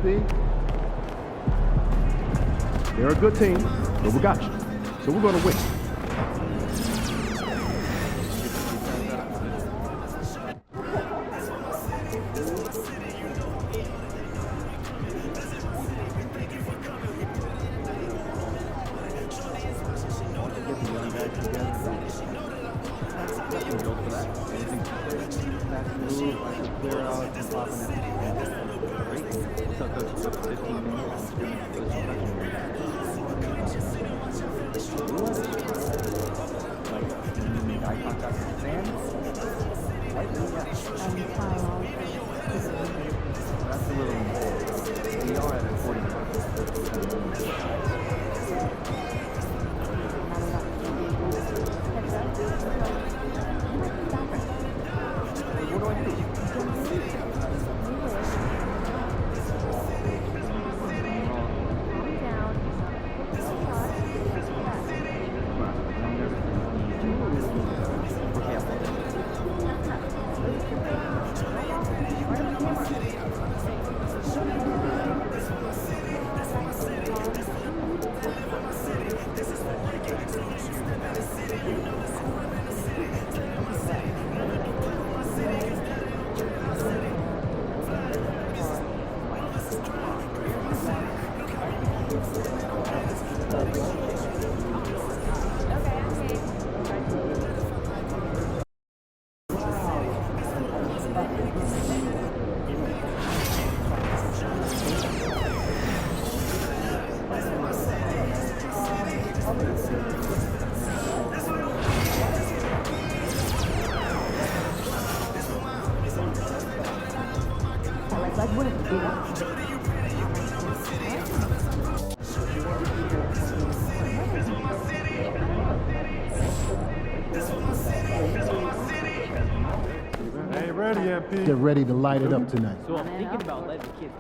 EMP. They're a good team, but we got you. So we're going to win. Get ready to light it up tonight. So I'm thinking about letting the kids.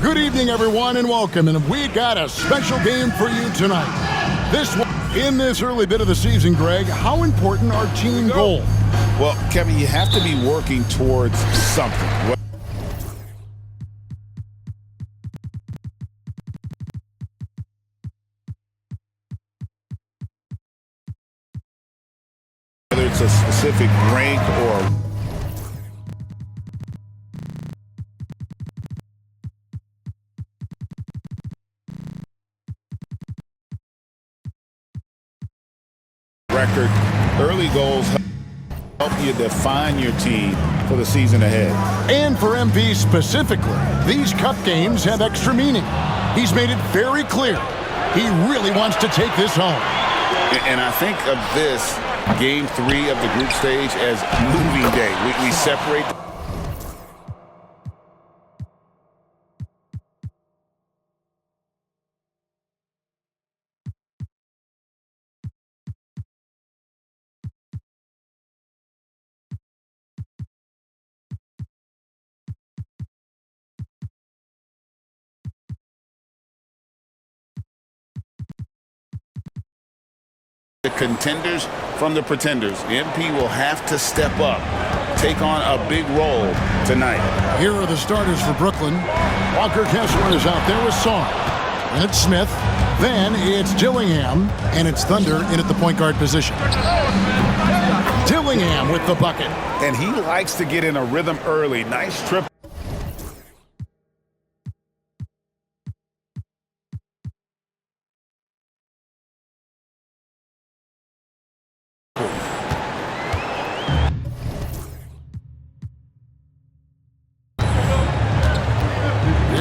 Good evening, everyone, and welcome. And we got a special game for you tonight. This one, in this early bit of the season, Greg, how important are team goals? Well, Kevin, you have to be working towards something. Whether it's a specific rank or record, early goals help you define your team for the season ahead. And for MV specifically, these cup games have extra meaning. He's made it very clear he really wants to take this home. And I think of this game 3 of the group stage as moving day. We separate. The contenders from the pretenders. MP will have to step up, take on a big role tonight. Here are the starters for Brooklyn. Walker Kessler is out there with Song. And it's Smith. Then it's Dillingham. And it's Thunder in at the point guard position. Dillingham with the bucket. And he likes to get in a rhythm early. Nice trip.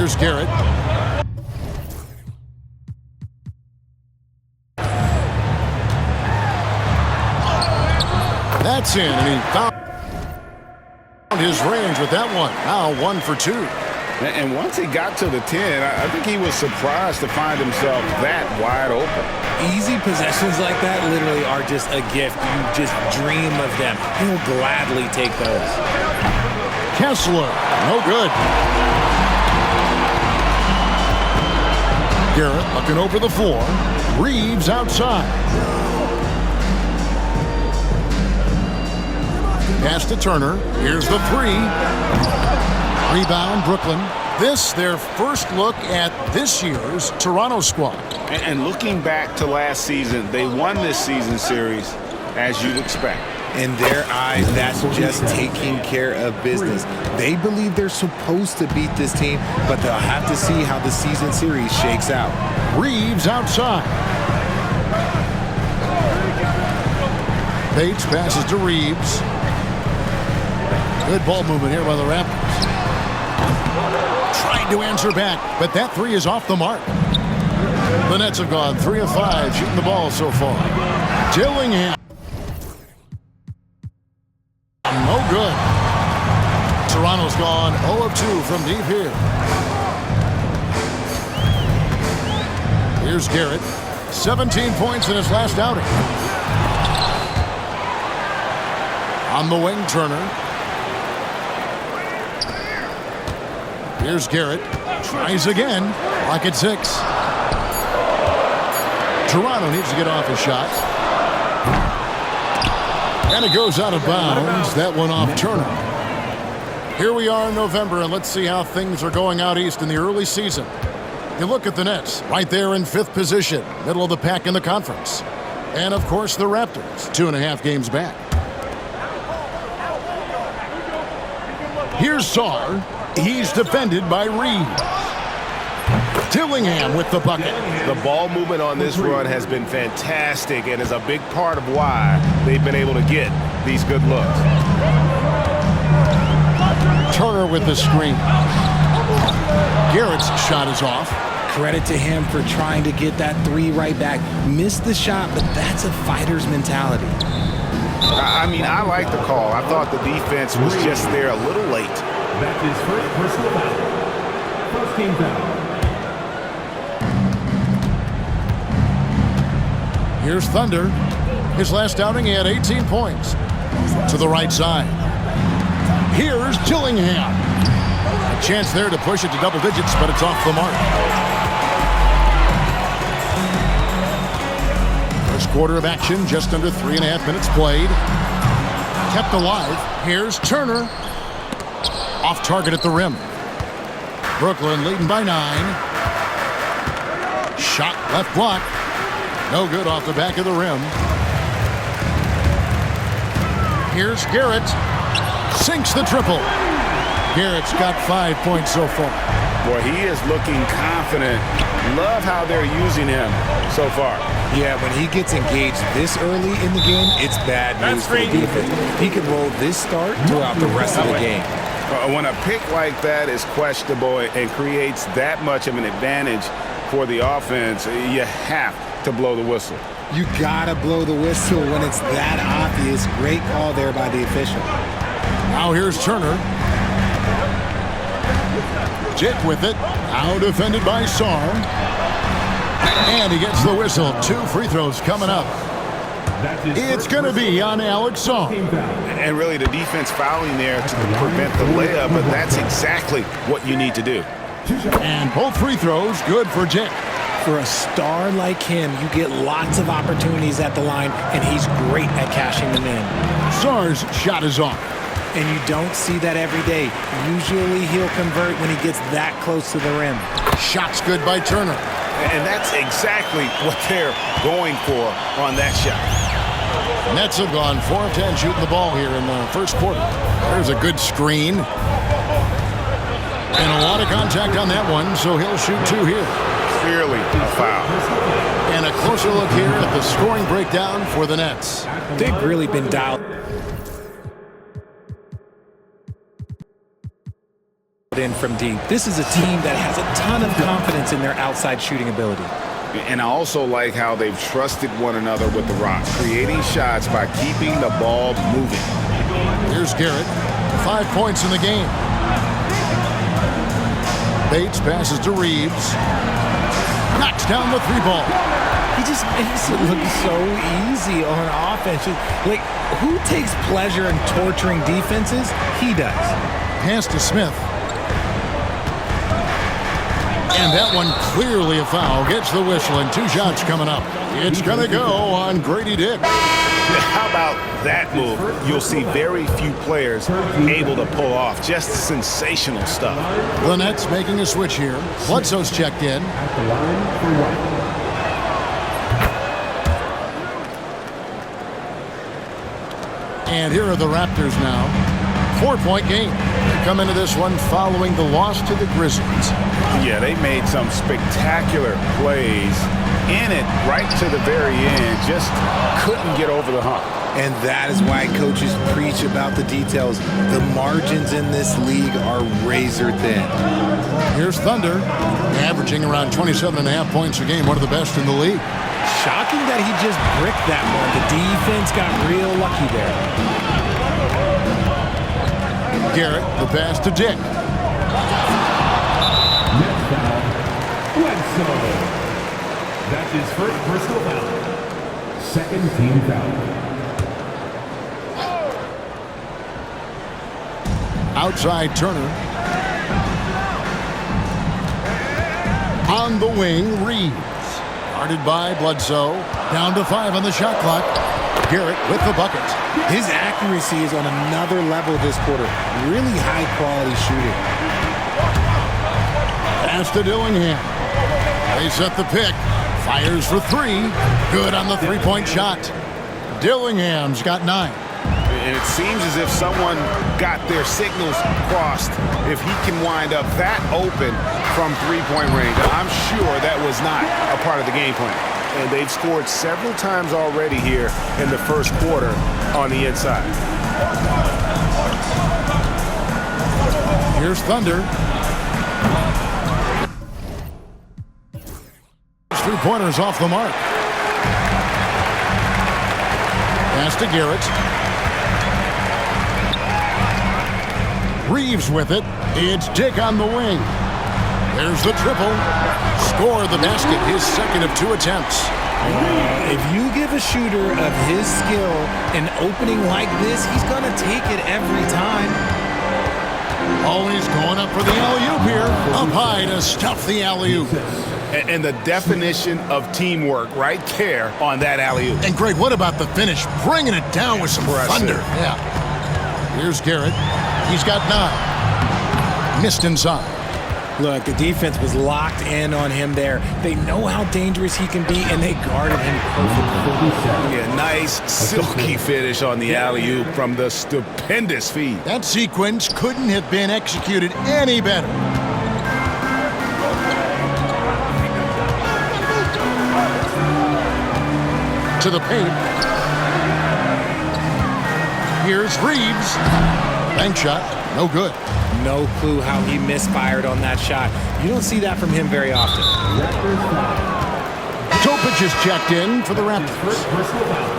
Here's Garrett. That's in, and he found his range with that one. Now 1 for 2. And once he got to the 10, I think he was surprised to find himself that wide open. Easy possessions like that literally are just a gift. You just dream of them. He'll gladly take those. Kessler, no good. Garrett looking over the floor. Reeves outside. Pass to Turner. Here's the 3. Rebound, Brooklyn. This, their first look at this year's Toronto squad. And looking back to last season, they won this season series as you'd expect. In their eyes, that's just taking care of business. They believe they're supposed to beat this team, but they'll have to see how the season series shakes out. Reeves outside. Bates passes to Reeves. Good ball movement here by the Raptors. Trying to answer back, but that 3 is off the mark. The Nets have gone 3 of 5 shooting the ball so far. Dillingham. No good. Toronto's gone 0 of 2 from deep here. Here's Garrett. 17 points in his last outing. On the wing, Turner. Here's Garrett. Tries again. Lock at 6. Toronto needs to get off a shot. And it goes out of bounds. That one off Turner. Here we are in November, and let's see how things are going out east in the early season. You look at the Nets, right there in 5th position, middle of the pack in the conference. And, of course, the Raptors, 2.5 games back. Here's Sarr. He's defended by Reed. Dillingham with the bucket. The ball movement on this run has been fantastic and is a big part of why they've been able to get these good looks. Turner with the screen. Garrett's shot is off. Credit to him for trying to get that 3 right back. Missed the shot, but that's a fighter's mentality. I mean, I like the call. I thought the defense was just there a little late. That's his first personal foul. First team foul. Here's Thunder. His last outing, he had 18 points. To the right side. Here's Dillingham. A chance there to push it to double digits, but it's off the mark. First quarter of action, just under 3.5 minutes played. Kept alive. Here's Turner. Off target at the rim. Brooklyn leading by 9. Shot left block. No good off the back of the rim. Here's Garrett. Sinks the triple. Garrett's got 5 points so far. Boy, he is looking confident. Love how they're using him so far. Yeah, when he gets engaged this early in the game, it's bad news for the defense. He could roll this start throughout the rest of the game. When a pick like that is questionable and creates that much of an advantage for the offense, you have to blow the whistle. You gotta blow the whistle when it's that obvious. Great call there by the official. Now here's Turner. Jit with it. Now defended by Sarr. And he gets the whistle. 2 free throws coming up. It's going to be on Alex Sarr. And really the defense fouling there to prevent the layup, but that's exactly what you need to do. And both free throws good for Jit. For a star like him, you get lots of opportunities at the line, and he's great at cashing them in. Sarr's shot is off. And you don't see that every day. Usually he'll convert when he gets that close to the rim. Shot's good by Turner. And that's exactly what they're going for on that shot. Nets have gone 4 of 10 shooting the ball here in the first quarter. There's a good screen. And a lot of contact on that one, so he'll shoot 2 here. Clearly a foul. And a closer look here at the scoring breakdown for the Nets. They've really been dialed in in from deep. This is a team that has a ton of confidence in their outside shooting ability. And I also like how they've trusted one another with the rock, creating shots by keeping the ball moving. Here's Garrett. 5 points in the game. Bates passes to Reeves. Knocks down the 3-ball. He just makes it look so easy on offense. Like, who takes pleasure in torturing defenses? He does. Pass to Smith. And that one clearly a foul. Gets the whistle, and 2 shots coming up. It's going to go on Grady Dick. How about that move? You'll see very few players able to pull off just sensational stuff. The Nets making a switch here. Bledsoe's checked in. And here are the Raptors now. 4-point game. They come into this one following the loss to the Grizzlies. Yeah, they made some spectacular plays in it right to the very end. Just couldn't get over the hump. And that is why coaches preach about the details. The margins in this league are razor thin. Here's Thunder, averaging around 27.5 points a game, one of the best in the league. Shocking that he just bricked that one. The defense got real lucky there. Garrett, the pass to Dick. Next foul, Bledsoe. That's his first personal foul. Second team foul. Outside Turner. On the wing, Reeves. Guarded by Bledsoe. Down to 5 on the shot clock. Garrett with the bucket. His accuracy is on another level this quarter. Really high quality shooting. Pass to Dillingham. They set the pick. Fires for 3. Good on the 3-point shot. Dillingham's got 9. And it seems as if someone got their signals crossed. If he can wind up that open from 3-point range, I'm sure that was not a part of the game plan. And they've scored several times already here in the first quarter on the inside. Here's Thunder. 3-pointers off the mark. Pass to Garrett. Reeves with it. It's Dick on the wing. There's the triple. Score the basket, his second of 2 attempts. If you give a shooter of his skill an opening like this, he's going to take it every time. Always going up for the alley-oop here. Up high to stuff the alley-oop. And the definition of teamwork right there on that alley-oop. And Greg, what about the finish? Bringing it down with some thunder. Yeah. Here's Garrett. He's got 9. Missed inside. Look, the defense was locked in on him there. They know how dangerous he can be, and they guarded him perfectly. Yeah, nice, silky finish on the alley-oop from the stupendous feed. That sequence couldn't have been executed any better. To the paint. Here's Reeves. Bank shot, no good. No clue how he misfired on that shot. You don't see that from him very often. Topic is checked in for the Raptors. First personal foul.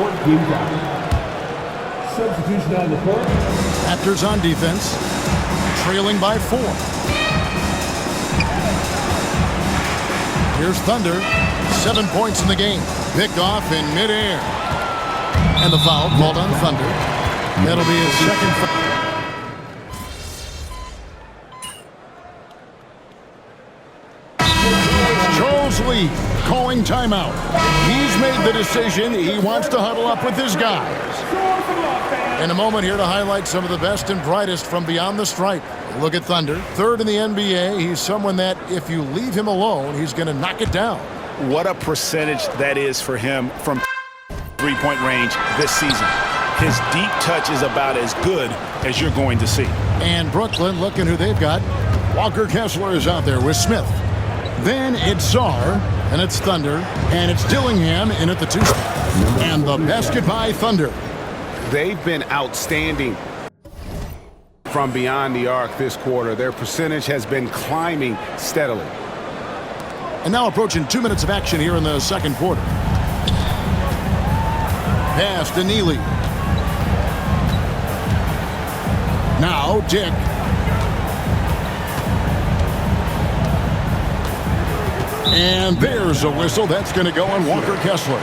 14 foul. Substitution on the court. Raptors on defense, trailing by 4. Here's Thunder. 7 points in the game. Pick off in midair. And the foul called on Thunder. That'll be his second foul. Charles Lee calling timeout. He's made the decision. He wants to huddle up with his guys. In a moment here to highlight some of the best and brightest from beyond the stripe. Look at Thunder. 3rd in the NBA. He's someone that if you leave him alone, he's going to knock it down. What a percentage that is for him from 3-point range this season. His deep touch is about as good as you're going to see. And Brooklyn, looking who they've got. Walker Kessler is out there with Smith. Then it's Czar, and it's Thunder, and it's Dillingham in at the 2 spot. And the basket by Thunder. They've been outstanding from beyond the arc this quarter. Their percentage has been climbing steadily. And now approaching 2 minutes of action here in the second quarter. Pass to Neely. Now Dick. And there's a whistle. That's going to go on Walker Kessler.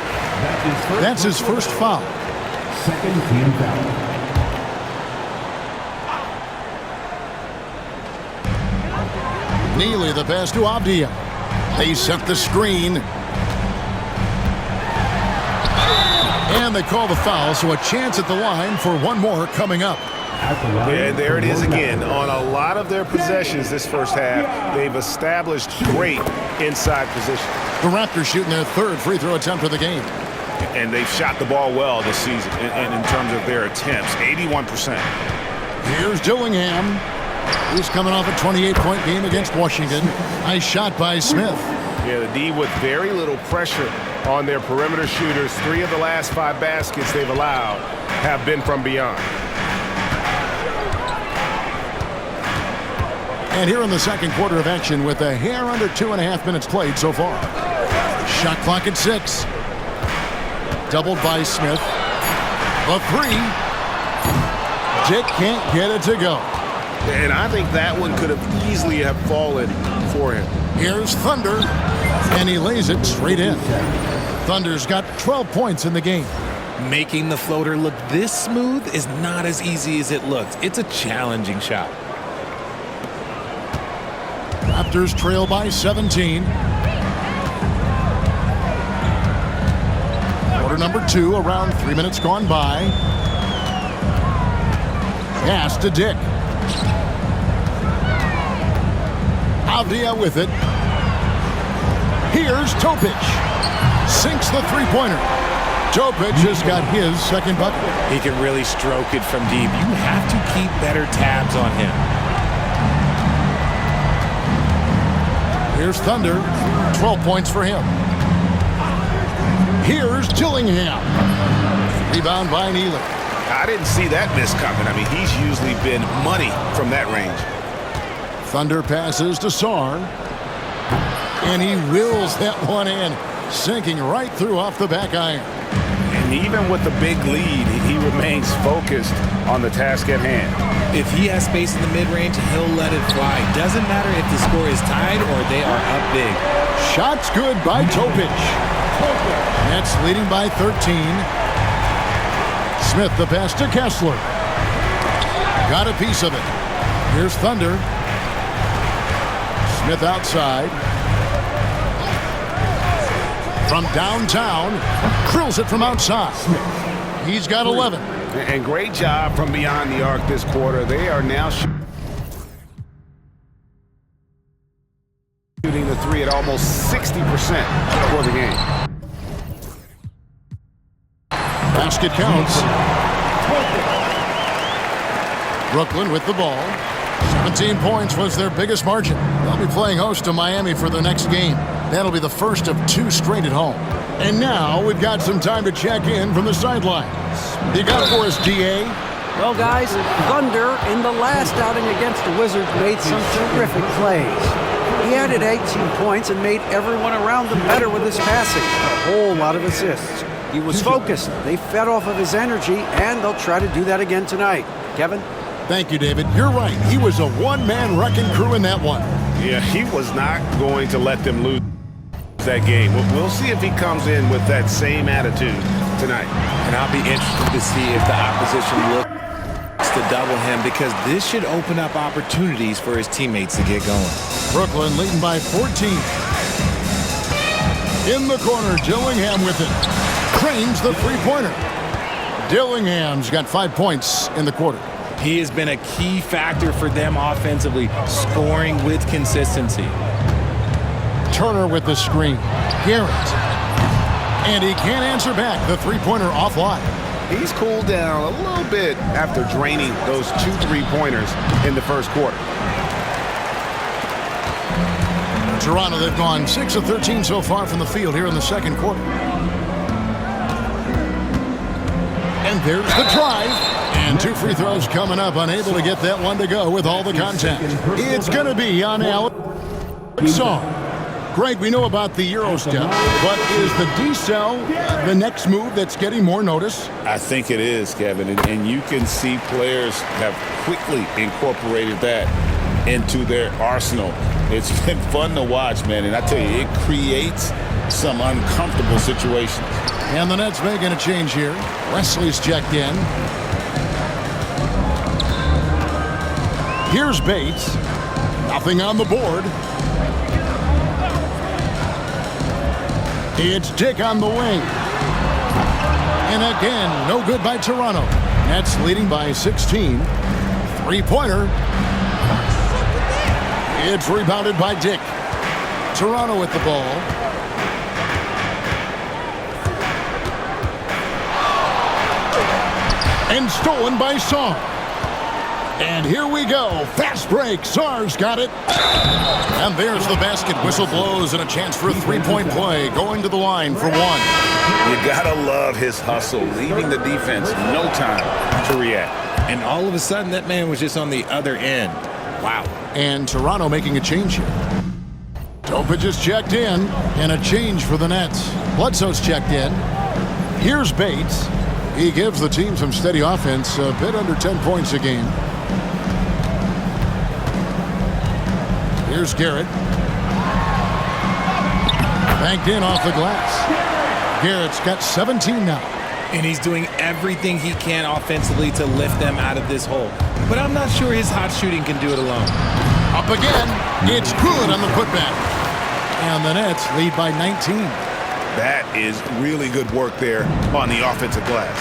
That's his first foul. Second team foul. Neely, the pass to Avdia. They set the screen. And they call the foul, so a chance at the line for one more coming up. And there it is again. On a lot of their possessions this first half, they've established great inside position. The Raptors shooting their third free throw attempt of the game. And they've shot the ball well this season in terms of their attempts, 81%. Here's Dillingham. He's coming off a 28-point game against Washington. Nice shot by Smith. Yeah, the D with very little pressure on their perimeter shooters. 3 of the last 5 baskets they've allowed have been from beyond. And here in the second quarter of action with a hair under 2.5 minutes played so far. Shot clock at 6. Doubled by Smith. The 3. Dick can't get it to go. And I think that one could have easily have fallen for him. Here's Thunder, and he lays it straight in. Thunder's got 12 points in the game. Making the floater look this smooth is not as easy as it looks. It's a challenging shot. Raptors trail by 17. Quarter number 2, around 3 minutes gone by. Pass to Dick. Avdia with it. Here's Topic. Sinks the three-pointer. Topic has got his second bucket. He can really stroke it from deep. You have to keep better tabs on him. Here's Thunder. 12 points for him. Here's Dillingham. Rebound by Neely. I didn't see that miss coming. I mean, he's usually been money from that range. Thunder passes to Sarr. And he wills that one in, sinking right through off the back iron. And even with the big lead, he remains focused on the task at hand. If he has space in the mid-range, he'll let it fly. Doesn't matter if the score is tied or they are up big. Shot's good by Topic. Nets leading by 13. Smith the pass to Kessler. Got a piece of it. Here's Thunder. Smith outside. From downtown. Drills it from outside. He's got 11. And great job from beyond the arc this quarter. They are now shooting the 3 at almost 60% for the game. Basket counts. Brooklyn with the ball. 17 points was their biggest margin. They'll be playing host to Miami for their next game. That'll be the first of 2 straight at home. And now we've got some time to check in from the sidelines. You got it for us, DA? Well, guys, Thunder in the last outing against the Wizards made some terrific plays. He added 18 points and made everyone around him better with his passing. A whole lot of assists. He was focused. They fed off of his energy, and they'll try to do that again tonight. Kevin? Thank you, David. You're right. He was a one-man wrecking crew in that one. Yeah, he was not going to let them lose that game. We'll see if he comes in with that same attitude tonight. And I'll be interested to see if the opposition looks to double him, because this should open up opportunities for his teammates to get going. Brooklyn leading by 14. In the corner, Dillingham with it. Cranes the three-pointer. Dillingham's got 5 points in the quarter. He has been a key factor for them offensively, scoring with consistency. Turner with the screen. Garrett. And he can't answer back. The three-pointer offline. He's cooled down a little bit after draining those 2 3-pointers in the first quarter. Toronto, they've gone 6 of 13 so far from the field here in the second quarter. And there's the drive. And 2 free throws coming up, unable to get that one to go with all the contact. It's going to be on Alex Song. Greg, we know about the Euro step, but is the D-cell the next move that's getting more notice? I think it is, Kevin, and you can see players have quickly incorporated that into their arsenal. It's been fun to watch, man, and I tell you, it creates some uncomfortable situations. And the Nets making a change here. Wesley's checked in. Here's Bates. Nothing on the board. It's Dick on the wing. And again, no good by Toronto. Nets leading by 16. Three-pointer. It's rebounded by Dick. Toronto with the ball. And stolen by Song. And here we go. Fast break. Sar's got it. And there's the basket. Whistle blows and a chance for a three-point play. Going to the line for one. You gotta love his hustle, leaving the defense no time to react. And all of a sudden, that man was just on the other end. Wow. And Toronto making a change here. Topic is checked in. And a change for the Nets. Bledsoe's checked in. Here's Bates. He gives the team some steady offense, a bit under 10 points a game. Here's Garrett. Banked in off the glass. Garrett's got 17 now. And he's doing everything he can offensively to lift them out of this hole. But I'm not sure his hot shooting can do it alone. Up again. It's good on the putback. And the Nets lead by 19. That is really good work there on the offensive glass.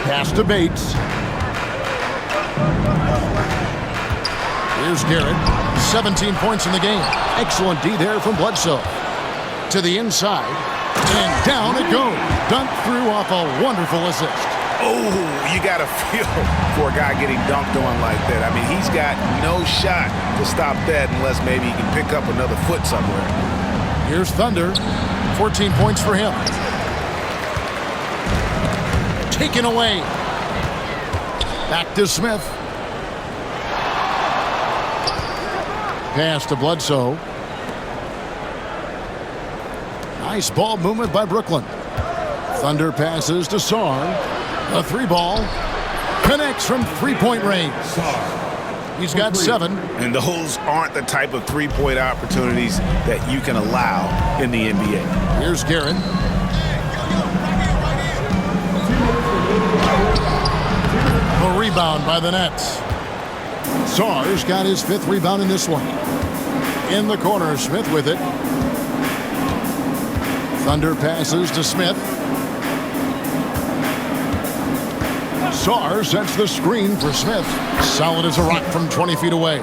Pass to Bates. Here's Garrett. 17 points in the game. Excellent D there from Bledsoe. To the inside. And down it goes. Dunked through off a wonderful assist. Oh, you got to feel for a guy getting dunked on like that. I mean, he's got no shot to stop that unless maybe he can pick up another foot somewhere. Here's Thunder. 14 points for him. Taken away. Back to Smith. Pass to Bledsoe. Nice ball movement by Brooklyn. Thunder passes to Sarr. A three ball. Connects from three-point range. He's got 7. And those aren't the type of three-point opportunities that you can allow in the NBA. Here's Garrett. A rebound by the Nets. Sarr's got his 5th rebound in this one. In the corner, Smith with it. Thunder passes to Smith. Sarr sets the screen for Smith. Solid as a rock from 20 feet away.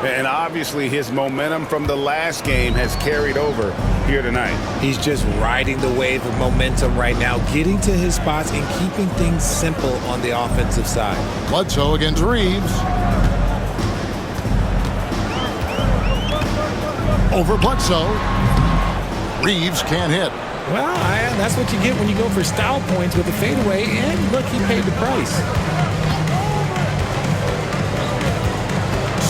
And obviously his momentum from the last game has carried over here tonight. He's just riding the wave of momentum right now, getting to his spots and keeping things simple on the offensive side. Bledsoe against Reeves. Over Bledsoe. Reeves can't hit. Well, that's what you get when you go for style points with a fadeaway, and look, he paid the price.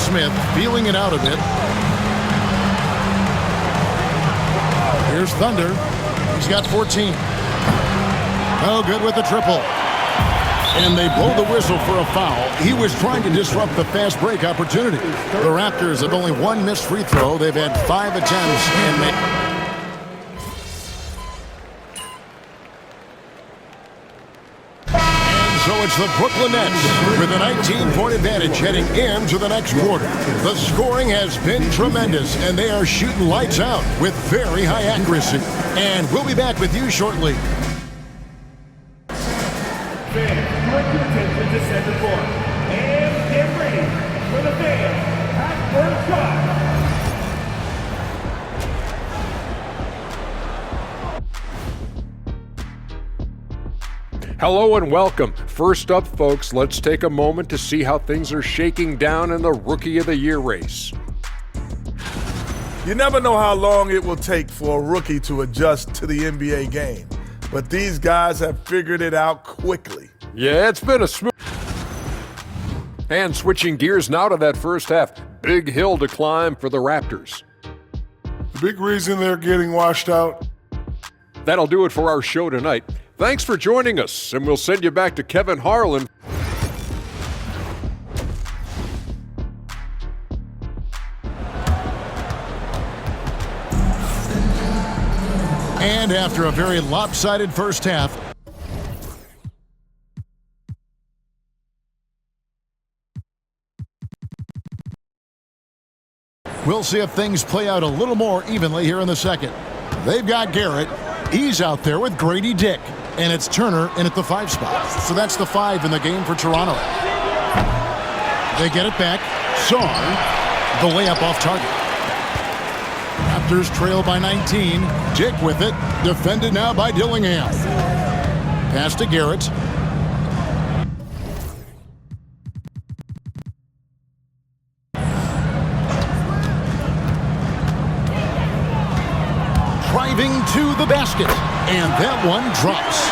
Smith feeling it out a bit. Here's Thunder. He's got 14. No good with the triple. And they blow the whistle for a foul. He was trying to disrupt the fast break opportunity. The Raptors have only 1 missed free throw. They've had 5 attempts and made... So it's the Brooklyn Nets with a 19-point advantage heading into the next quarter. The scoring has been tremendous, and they are shooting lights out with very high accuracy. And we'll be back with you shortly. Fans, direct your attention to center court. And get ready for the fans at first shot. Hello and welcome. First up, folks, let's take a moment to see how things are shaking down in the Rookie of the Year race. You never know how long it will take for a rookie to adjust to the NBA game, but these guys have figured it out quickly. Yeah, it's been a smooth. And switching gears now to that first half. Big hill to climb for the Raptors. The big reason they're getting washed out. That'll do it for our show tonight. Thanks for joining us, and we'll send you back to Kevin Harlan. And after a very lopsided first half, we'll see if things play out a little more evenly here in the second. They've got Garrett. He's out there with Grady Dick. And it's Turner in at the 5 spot. So that's the 5 in the game for Toronto. They get it back. Sarr, the layup off target. Raptors trail by 19. Dick with it. Defended now by Dillingham. Pass to Garrett. Driving to the basket. And that one drops.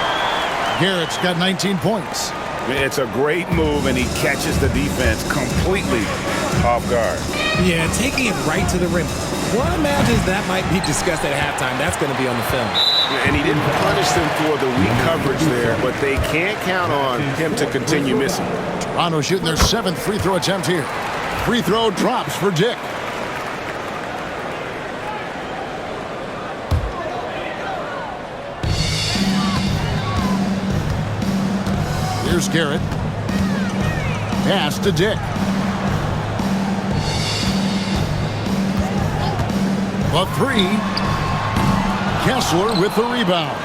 Garrett's got 19 points. It's a great move, and he catches the defense completely off guard. Yeah, taking it right to the rim. One imagines that might be discussed at halftime. That's going to be on the film. And he didn't punish them for the weak coverage there, but they can't count on him to continue missing. Toronto shooting their 7th free throw attempt here. Free throw drops for Dick. Here's Garrett. Pass to Dick. A 3. Kessler with the rebound.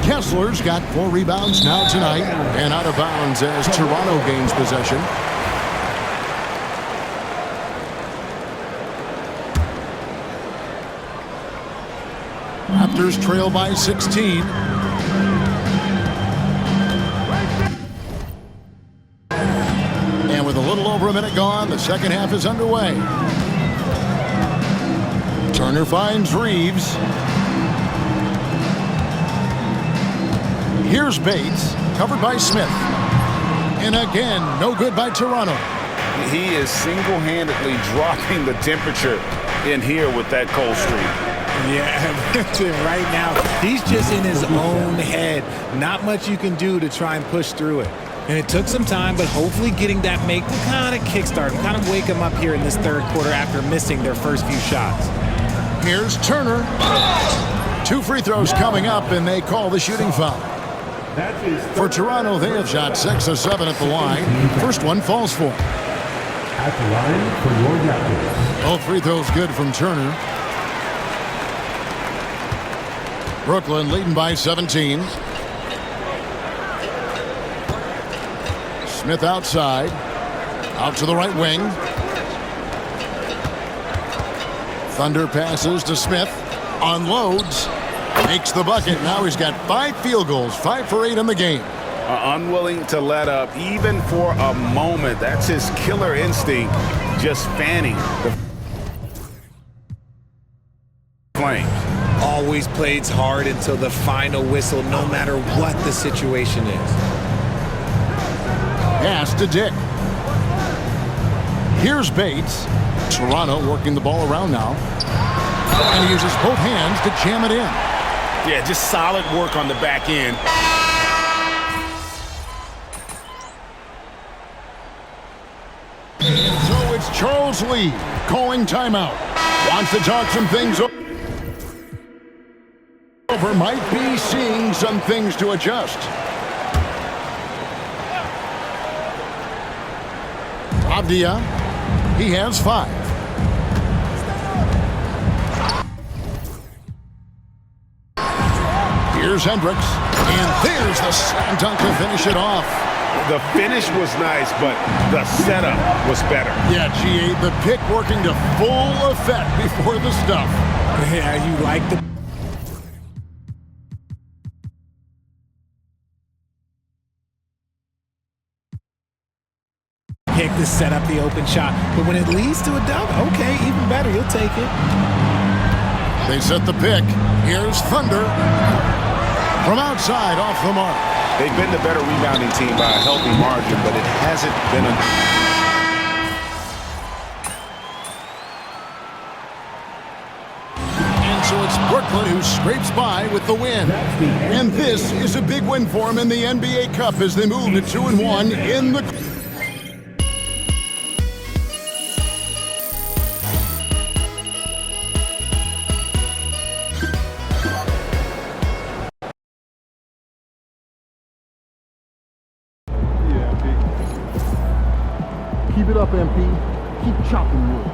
Kessler's got 4 rebounds now tonight and out of bounds as Toronto gains possession. Raptors trail by 16. And with a little over a minute gone, the second half is underway. Turner finds Reeves. Here's Bates, covered by Smith. And again, no good by Toronto. He is single-handedly dropping the temperature in here with that cold streak. Yeah, right now, he's just in his own head. Not much you can do to try and push through it. And it took some time, but hopefully getting that make to kind of kickstart him, kind of wake him up here in this third quarter after missing their first few shots. Here's Turner. 2 free throws coming up, and they call the shooting foul. For Toronto, they have shot 6 of 7 at the line. First one falls for. At the line for your Raptors. Both free throws good from Turner. Brooklyn leading by 17. Smith outside. Out to the right wing. Thunder passes to Smith. Unloads. Makes the bucket. Now he's got 5 field goals. 5 for 8 in the game. Unwilling to let up even for a moment. That's his killer instinct. Just fanning the flames. Always plays hard until the final whistle, no matter what the situation is. Pass to Dick. Here's Bates. Toronto working the ball around now. And he uses both hands to jam it in. Yeah, just solid work on the back end. And so it's Charles Lee calling timeout. Wants to talk some things over. Might be seeing some things to adjust. Avdia, he has 5. Here's Hendricks, and there's the slam dunk to finish it off. The finish was nice, but the setup was better. Yeah, G.A., the pick working to full effect before the stuff. Yeah, you like the pick to set up the open shot. But when it leads to a dunk, okay, even better. You'll take it. They set the pick. Here's Thunder. From outside, off the mark. They've been the better rebounding team by a healthy margin, but it hasn't been And so it's Brooklyn who scrapes by with the win. And this is a big win for them in the NBA Cup as they move to 2-1 in the... Keep it up, MP. Keep chopping wood.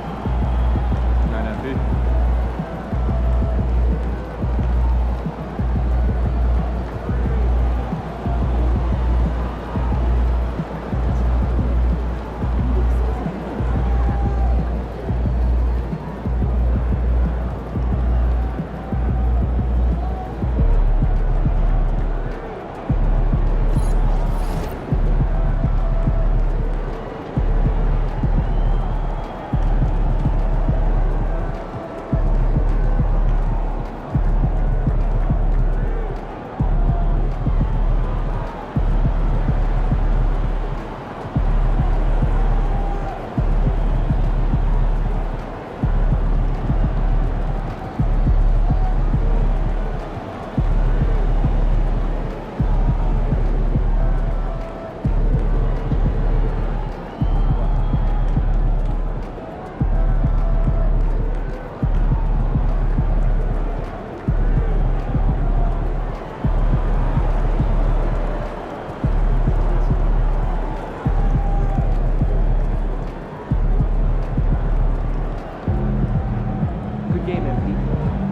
Good game, MP.